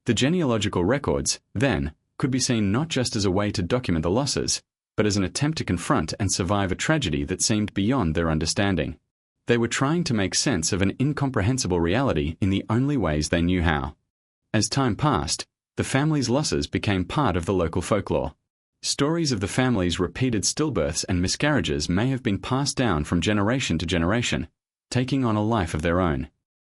Speaker 1: The genealogical records, then, could be seen not just as a way to document the losses, but as an attempt to confront and survive a tragedy that seemed beyond their understanding. They were trying to make sense of an incomprehensible reality in the only ways they knew how. As time passed, the family's losses became part of the local folklore. Stories of the family's repeated stillbirths and miscarriages may have been passed down from generation to generation, taking on a life of their own.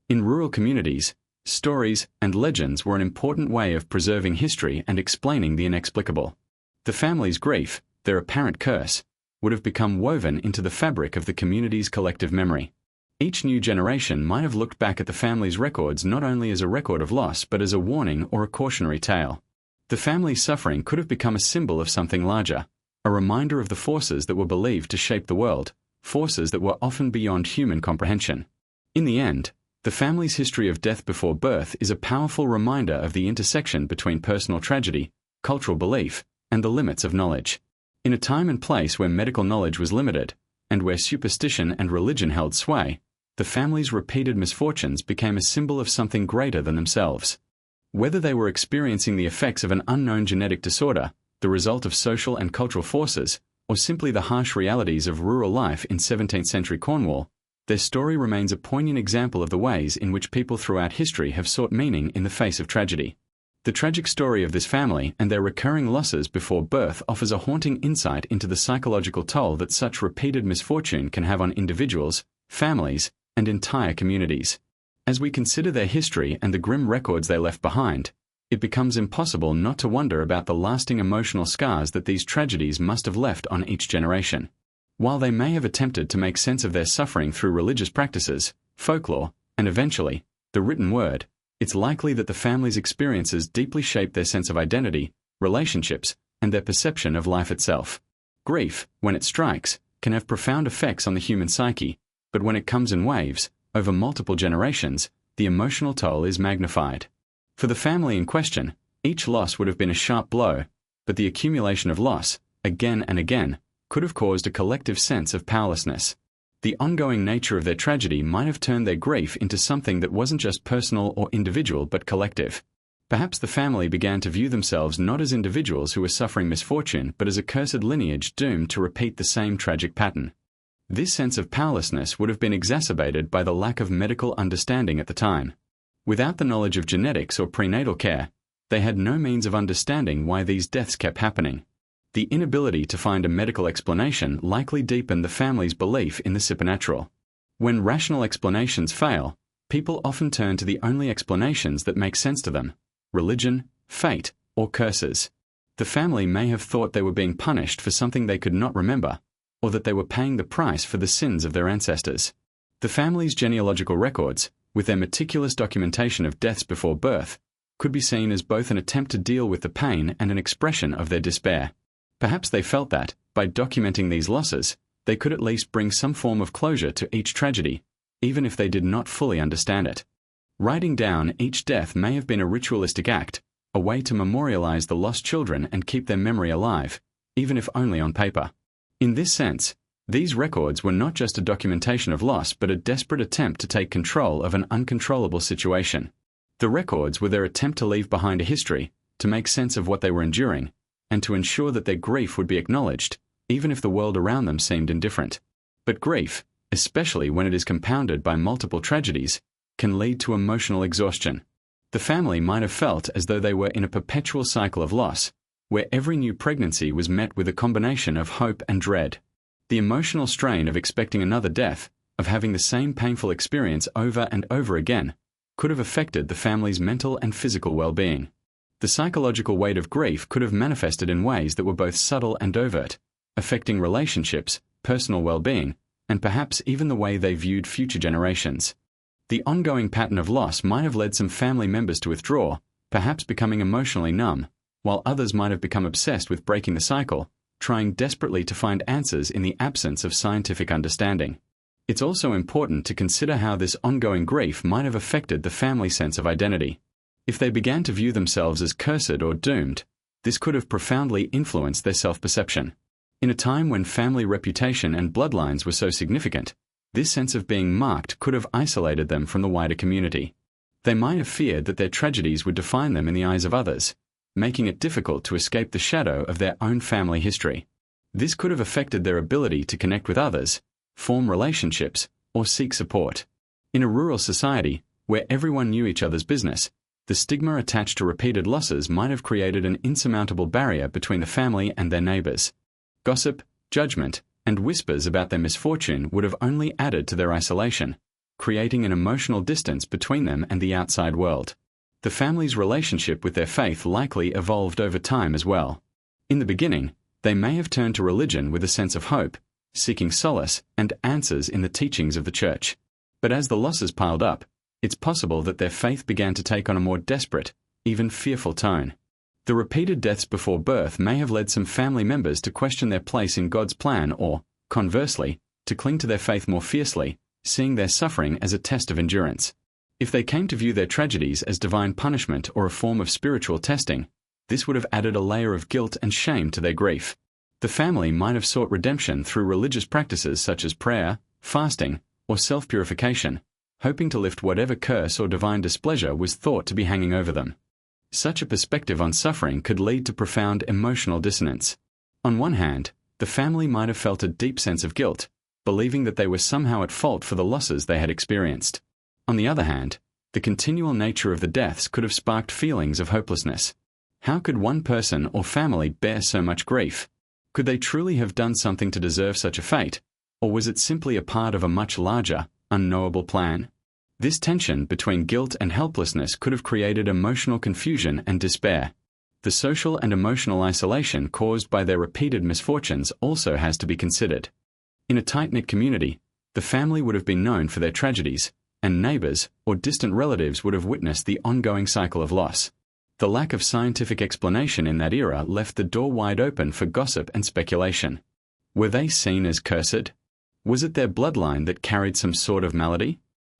Speaker 1: In rural communities, stories and legends were an important way of preserving history and explaining the inexplicable. The family's grief, their apparent curse, would have become woven into the fabric of the community's collective memory. Each new generation might have looked back at the family's records not only as a record of loss but as a warning or a cautionary tale. The family's suffering could have become a symbol of something larger, a reminder of the forces that were believed to shape the world, forces that were often beyond human comprehension. In the end, the family's history of death before birth is a powerful reminder of the intersection between personal tragedy, cultural belief, and the limits of knowledge. In a time and place where medical knowledge was limited, and where superstition and religion held sway, the family's repeated misfortunes became a symbol of something greater than themselves. Whether they were experiencing the effects of an unknown genetic disorder, the result of social and cultural forces, or simply the harsh realities of rural life in 17th century Cornwall, their story remains a poignant example of the ways in which people throughout history have sought meaning in the face of tragedy. The tragic story of this family and their recurring losses before birth offers a haunting insight into the psychological toll that such repeated misfortune can have on individuals, families, and entire communities. As we consider their history and the grim records they left behind, it becomes impossible not to wonder about the lasting emotional scars that these tragedies must have left on each generation. While they may have attempted to make sense of their suffering through religious practices, folklore, and eventually, the written word, it's likely that the family's experiences deeply shaped their sense of identity, relationships, and their perception of life itself. Grief, when it strikes, can have profound effects on the human psyche, but when it comes in waves, over multiple generations, the emotional toll is magnified. For the family in question, each loss would have been a sharp blow, but the accumulation of loss, again and again, could have caused a collective sense of powerlessness. The ongoing nature of their tragedy might have turned their grief into something that wasn't just personal or individual but collective. Perhaps the family began to view themselves not as individuals who were suffering misfortune but as a cursed lineage doomed to repeat the same tragic pattern. This sense of powerlessness would have been exacerbated by the lack of medical understanding at the time. Without the knowledge of genetics or prenatal care, they had no means of understanding why these deaths kept happening. The inability to find a medical explanation likely deepened the family's belief in the supernatural. When rational explanations fail, people often turn to the only explanations that make sense to them: religion, fate, or curses. The family may have thought they were being punished for something they could not remember, or that they were paying the price for the sins of their ancestors. The family's genealogical records, with their meticulous documentation of deaths before birth, could be seen as both an attempt to deal with the pain and an expression of their despair. Perhaps they felt that, by documenting these losses, they could at least bring some form of closure to each tragedy, even if they did not fully understand it. Writing down each death may have been a ritualistic act, a way to memorialize the lost children and keep their memory alive, even if only on paper. In this sense, these records were not just a documentation of loss but a desperate attempt to take control of an uncontrollable situation. The records were their attempt to leave behind a history, to make sense of what they were enduring, and to ensure that their grief would be acknowledged, even if the world around them seemed indifferent. But grief, especially when it is compounded by multiple tragedies, can lead to emotional exhaustion. The family might have felt as though they were in a perpetual cycle of loss, where every new pregnancy was met with a combination of hope and dread. The emotional strain of expecting another death, of having the same painful experience over and over again, could have affected the family's mental and physical well-being. The psychological weight of grief could have manifested in ways that were both subtle and overt, affecting relationships, personal well-being, and perhaps even the way they viewed future generations. The ongoing pattern of loss might have led some family members to withdraw, perhaps becoming emotionally numb, while others might have become obsessed with breaking the cycle, trying desperately to find answers in the absence of scientific understanding. It's also important to consider how this ongoing grief might have affected the family sense of identity. If they began to view themselves as cursed or doomed, this could have profoundly influenced their self-perception. In a time when family reputation and bloodlines were so significant, this sense of being marked could have isolated them from the wider community. They might have feared that their tragedies would define them in the eyes of others, making it difficult to escape the shadow of their own family history. This could have affected their ability to connect with others, form relationships, or seek support. In a rural society, where everyone knew each other's business, the stigma attached to repeated losses might have created an insurmountable barrier between the family and their neighbors. Gossip, judgment, and whispers about their misfortune would have only added to their isolation, creating an emotional distance between them and the outside world. The family's relationship with their faith likely evolved over time as well. In the beginning, they may have turned to religion with a sense of hope, seeking solace and answers in the teachings of the church. But as the losses piled up, it's possible that their faith began to take on a more desperate, even fearful tone. The repeated deaths before birth may have led some family members to question their place in God's plan or, conversely, to cling to their faith more fiercely, seeing their suffering as a test of endurance. If they came to view their tragedies as divine punishment or a form of spiritual testing, this would have added a layer of guilt and shame to their grief. The family might have sought redemption through religious practices such as prayer, fasting, or self-purification, hoping to lift whatever curse or divine displeasure was thought to be hanging over them. Such a perspective on suffering could lead to profound emotional dissonance. On one hand, the family might have felt a deep sense of guilt, believing that they were somehow at fault for the losses they had experienced. On the other hand, the continual nature of the deaths could have sparked feelings of hopelessness. How could one person or family bear so much grief? Could they truly have done something to deserve such a fate, or was it simply a part of a much larger, unknowable plan? This tension between guilt and helplessness could have created emotional confusion and despair. The social and emotional isolation caused by their repeated misfortunes also has to be considered. In a tight-knit community, the family would have been known for their tragedies, and neighbors or distant relatives would have witnessed the ongoing cycle of loss. The lack of scientific explanation in that era left the door wide open for gossip and speculation. Were they seen as cursed? Was it their bloodline that carried some sort of malady?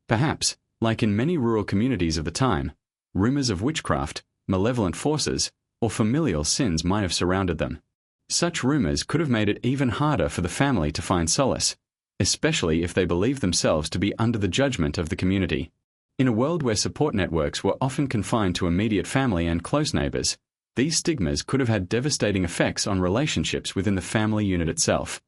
Speaker 1: Perhaps, like in many rural communities of the time, rumors of witchcraft, malevolent forces, or familial sins might have surrounded them. Such rumors could have made it even harder for the family to find solace, especially if they believed themselves to be under the judgment of the community. In a world where support networks were often confined to immediate family and close neighbors, these stigmas could have had devastating effects on relationships within the family unit itself.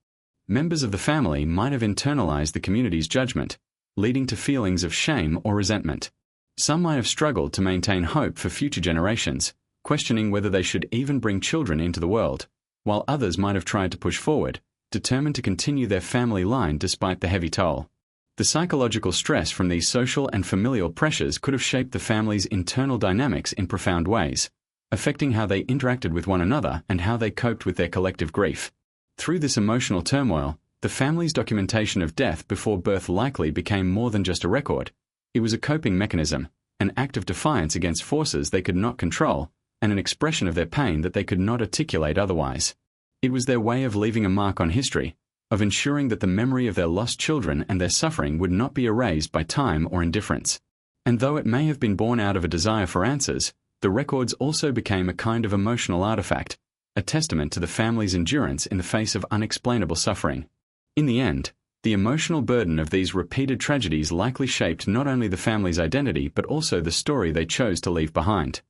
Speaker 1: Members of the family might have internalized the community's judgment, leading to feelings of shame or resentment. Some might have struggled to maintain hope for future generations, questioning whether they should even bring children into the world, while others might have tried to push forward, determined to continue their family line despite the heavy toll. The psychological stress from these social and familial pressures could have shaped the family's internal dynamics in profound ways, affecting how they interacted with one another and how they coped with their collective grief. Through this emotional turmoil, the family's documentation of death before birth likely became more than just a record. It was a coping mechanism, an act of defiance against forces they could not control, and an expression of their pain that they could not articulate otherwise. It was their way of leaving a mark on history, of ensuring that the memory of their lost children and their suffering would not be erased by time or indifference. And though it may have been born out of a desire for answers, The records also became a kind of emotional artifact, a testament to the family's endurance in the face of unexplainable suffering. In the end, the emotional burden of these repeated tragedies likely shaped not only the family's identity but also the story they chose to leave behind.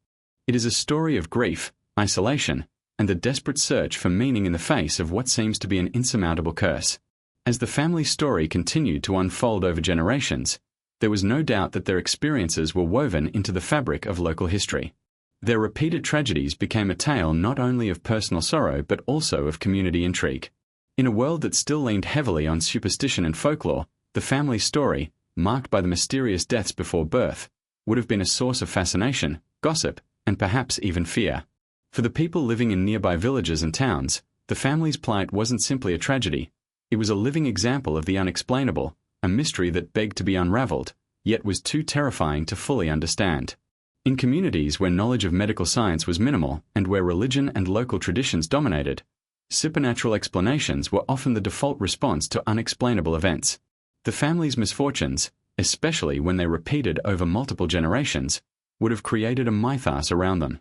Speaker 1: It is a story of grief, isolation, and the desperate search for meaning in the face of what seems to be an insurmountable curse. As the family's story continued to unfold over generations, there was no doubt that their experiences were woven into the fabric of local history. Their repeated tragedies became a tale not only of personal sorrow but also of community intrigue. In a world that still leaned heavily on superstition and folklore, the family story, marked by the mysterious deaths before birth, would have been a source of fascination, gossip, and perhaps even fear. For the people living in nearby villages and towns, the family's plight wasn't simply a tragedy. It was a living example of the unexplainable, a mystery that begged to be unraveled, yet was too terrifying to fully understand. In communities where knowledge of medical science was minimal and where religion and local traditions dominated, supernatural explanations were often the default response to unexplainable events. The family's misfortunes, especially when they repeated over multiple generations, would have created a mythos around them.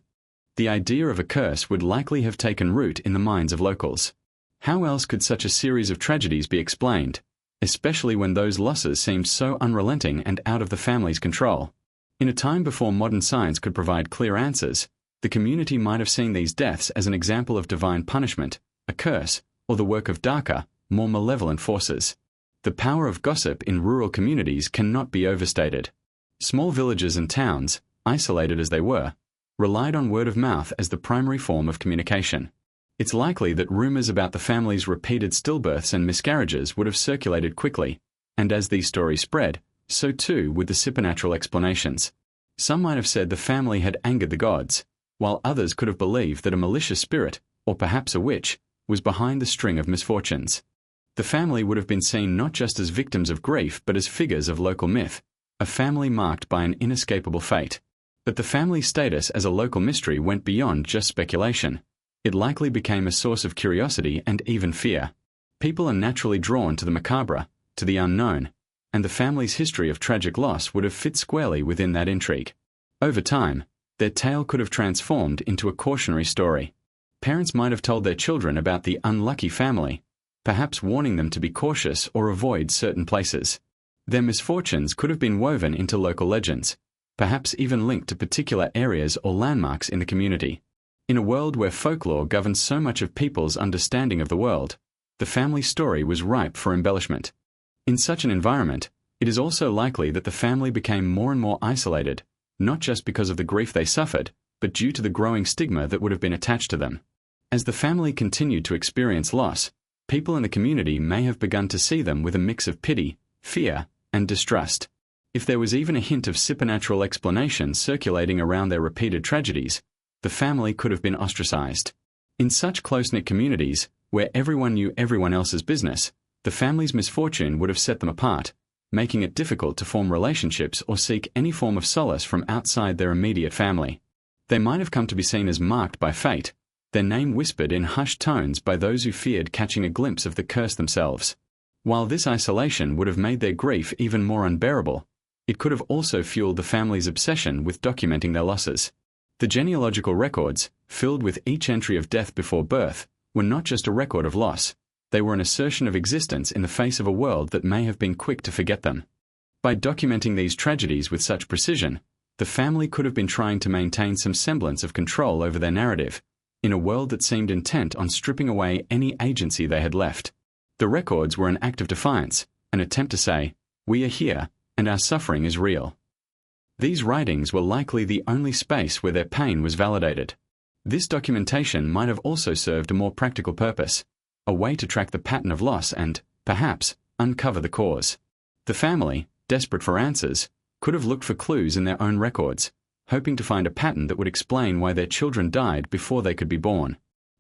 Speaker 1: The idea of a curse would likely have taken root in the minds of locals. How else could such a series of tragedies be explained, especially when those losses seemed so unrelenting and out of the family's control? In a time before modern science could provide clear answers, the community might have seen these deaths as an example of divine punishment, a curse, or the work of darker, more malevolent forces. The power of gossip in rural communities cannot be overstated. Small villages and towns, isolated as they were, relied on word of mouth as the primary form of communication. It's likely that rumors about the family's repeated stillbirths and miscarriages would have circulated quickly, and as these stories spread, so too would the supernatural explanations. Some might have said the family had angered the gods, while others could have believed that a malicious spirit, or perhaps a witch, was behind the string of misfortunes. The family would have been seen not just as victims of grief but as figures of local myth, a family marked by an inescapable fate. But the family's status as a local mystery went beyond just speculation. It likely became a source of curiosity and even fear. People are naturally drawn to the macabre, to the unknown, and the family's history of tragic loss would have fit squarely within that intrigue. Over time, their tale could have transformed into a cautionary story. Parents might have told their children about the unlucky family, perhaps warning them to be cautious or avoid certain places. Their misfortunes could have been woven into local legends, perhaps even linked to particular areas or landmarks in the community. In a world where folklore governs so much of people's understanding of the world, the family story was ripe for embellishment. In such an environment, it is also likely that the family became more and more isolated, not just because of the grief they suffered, but due to the growing stigma that would have been attached to them. As the family continued to experience loss, people in the community may have begun to see them with a mix of pity, fear, and distrust. If there was even a hint of supernatural explanation circulating around their repeated tragedies, the family could have been ostracized. In such close-knit communities, where everyone knew everyone else's business, the family's misfortune would have set them apart, making it difficult to form relationships or seek any form of solace from outside their immediate family. They might have come to be seen as marked by fate, their name whispered in hushed tones by those who feared catching a glimpse of the curse themselves. While this isolation would have made their grief even more unbearable, it could have also fueled the family's obsession with documenting their losses. The genealogical records, filled with each entry of death before birth, were not just a record of loss, they were an assertion of existence in the face of a world that may have been quick to forget them. By documenting these tragedies with such precision, the family could have been trying to maintain some semblance of control over their narrative, in a world that seemed intent on stripping away any agency they had left. The records were an act of defiance, an attempt to say, "We are here, and our suffering is real." These writings were likely the only space where their pain was validated. This documentation might have also served a more practical purpose, a way to track the pattern of loss and, perhaps, uncover the cause. The family, desperate for answers, could have looked for clues in their own records, hoping to find a pattern that would explain why their children died before they could be born.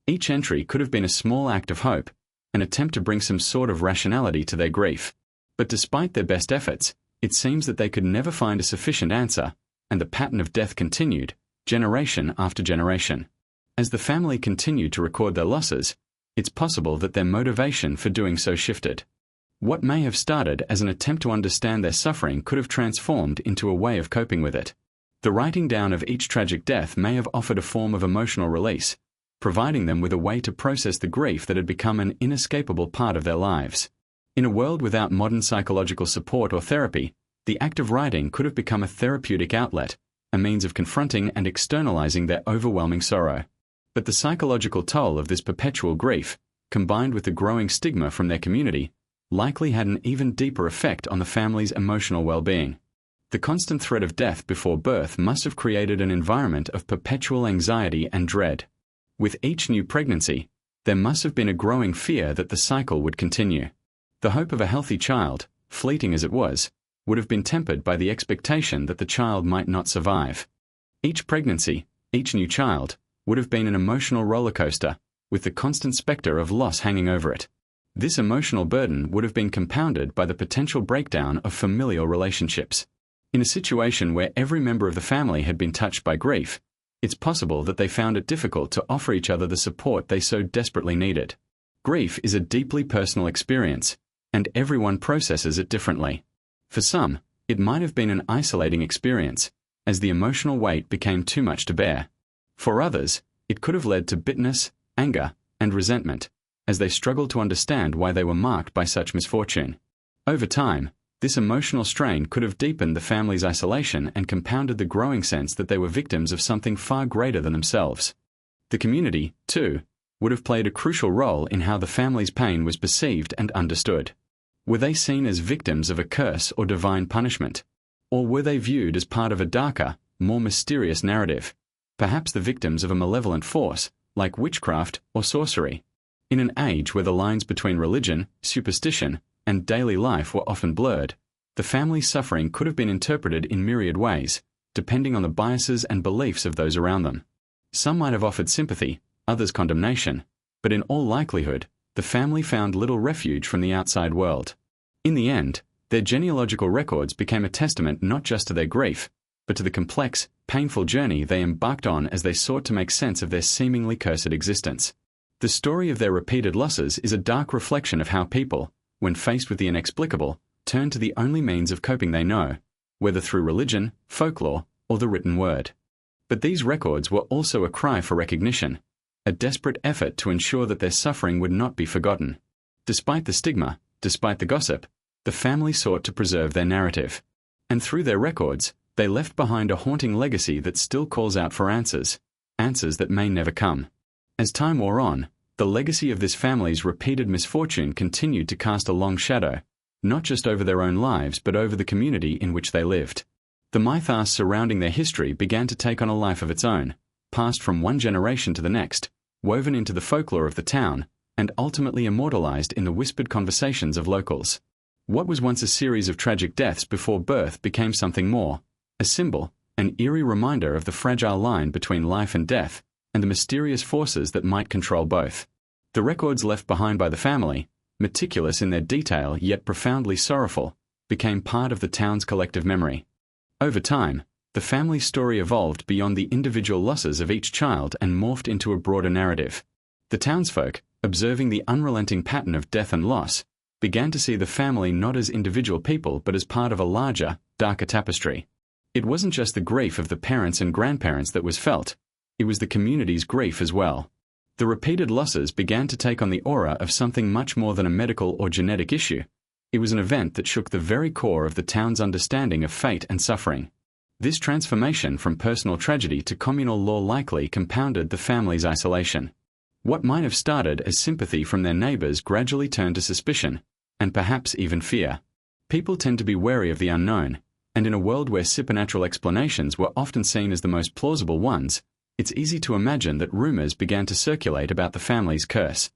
Speaker 1: Each entry could have been a small act of hope, an attempt to bring some sort of rationality to their grief. But despite their best efforts, it seems that they could never find a sufficient answer, and the pattern of death continued, generation after generation. As the family continued to record their losses, it's possible that their motivation for doing so shifted. What may have started as an attempt to understand their suffering could have transformed into a way of coping with it. The writing down of each tragic death may have offered a form of emotional release, providing them with a way to process the grief that had become an inescapable part of their lives. In a world without modern psychological support or therapy, the act of writing could have become a therapeutic outlet, a means of confronting and externalizing their overwhelming sorrow. But the psychological toll of this perpetual grief, combined with the growing stigma from their community, likely had an even deeper effect on the family's emotional well-being. The constant threat of death before birth must have created an environment of perpetual anxiety and dread. With each new pregnancy, there must have been a growing fear that the cycle would continue. The hope of a healthy child, fleeting as it was, would have been tempered by the expectation that the child might not survive. Each pregnancy, each new child, would have been an emotional roller coaster, with the constant specter of loss hanging over it. This emotional burden would have been compounded by the potential breakdown of familial relationships. In a situation where every member of the family had been touched by grief, it's possible that they found it difficult to offer each other the support they so desperately needed. Grief is a deeply personal experience, and everyone processes it differently. For some, it might have been an isolating experience, as the emotional weight became too much to bear. For others, it could have led to bitterness, anger, and resentment, as they struggled to understand why they were marked by such misfortune. Over time, this emotional strain could have deepened the family's isolation and compounded the growing sense that they were victims of something far greater than themselves. The community, too, would have played a crucial role in how the family's pain was perceived and understood. Were they seen as victims of a curse or divine punishment? Or were they viewed as part of a darker, more mysterious narrative, perhaps the victims of a malevolent force, like witchcraft or sorcery? In an age where the lines between religion, superstition, and daily life were often blurred, the family's suffering could have been interpreted in myriad ways, depending on the biases and beliefs of those around them. Some might have offered sympathy, others condemnation, but in all likelihood, the family found little refuge from the outside world. In the end, their genealogical records became a testament not just to their grief, but to the complex, painful journey they embarked on as they sought to make sense of their seemingly cursed existence. The story of their repeated losses is a dark reflection of how people, when faced with the inexplicable, turn to the only means of coping they know, whether through religion, folklore, or the written word. But these records were also a cry for recognition, a desperate effort to ensure that their suffering would not be forgotten. Despite the stigma, despite the gossip, the family sought to preserve their narrative. And through their records, they left behind a haunting legacy that still calls out for answers that may never come. As time wore on, the legacy of this family's repeated misfortune continued to cast a long shadow, not just over their own lives but over the community in which they lived. The mythos surrounding their history began to take on a life of its own, passed from one generation to the next, woven into the folklore of the town, and ultimately immortalized in the whispered conversations of locals. What was once a series of tragic deaths before birth became something more, a symbol, an eerie reminder of the fragile line between life and death, and the mysterious forces that might control both. The records left behind by the family, meticulous in their detail yet profoundly sorrowful, became part of the town's collective memory. Over time, the family's story evolved beyond the individual losses of each child and morphed into a broader narrative. The townsfolk, observing the unrelenting pattern of death and loss, began to see the family not as individual people but as part of a larger, darker tapestry. It wasn't just the grief of the parents and grandparents that was felt, it was the community's grief as well. The repeated losses began to take on the aura of something much more than a medical or genetic issue. It was an event that shook the very core of the town's understanding of fate and suffering. This transformation from personal tragedy to communal law likely compounded the family's isolation. What might have started as sympathy from their neighbors gradually turned to suspicion, and perhaps even fear. People tend to be wary of the unknown, and in a world where supernatural explanations were often seen as the most plausible ones, it's easy to imagine that rumors began to circulate about the family's curse.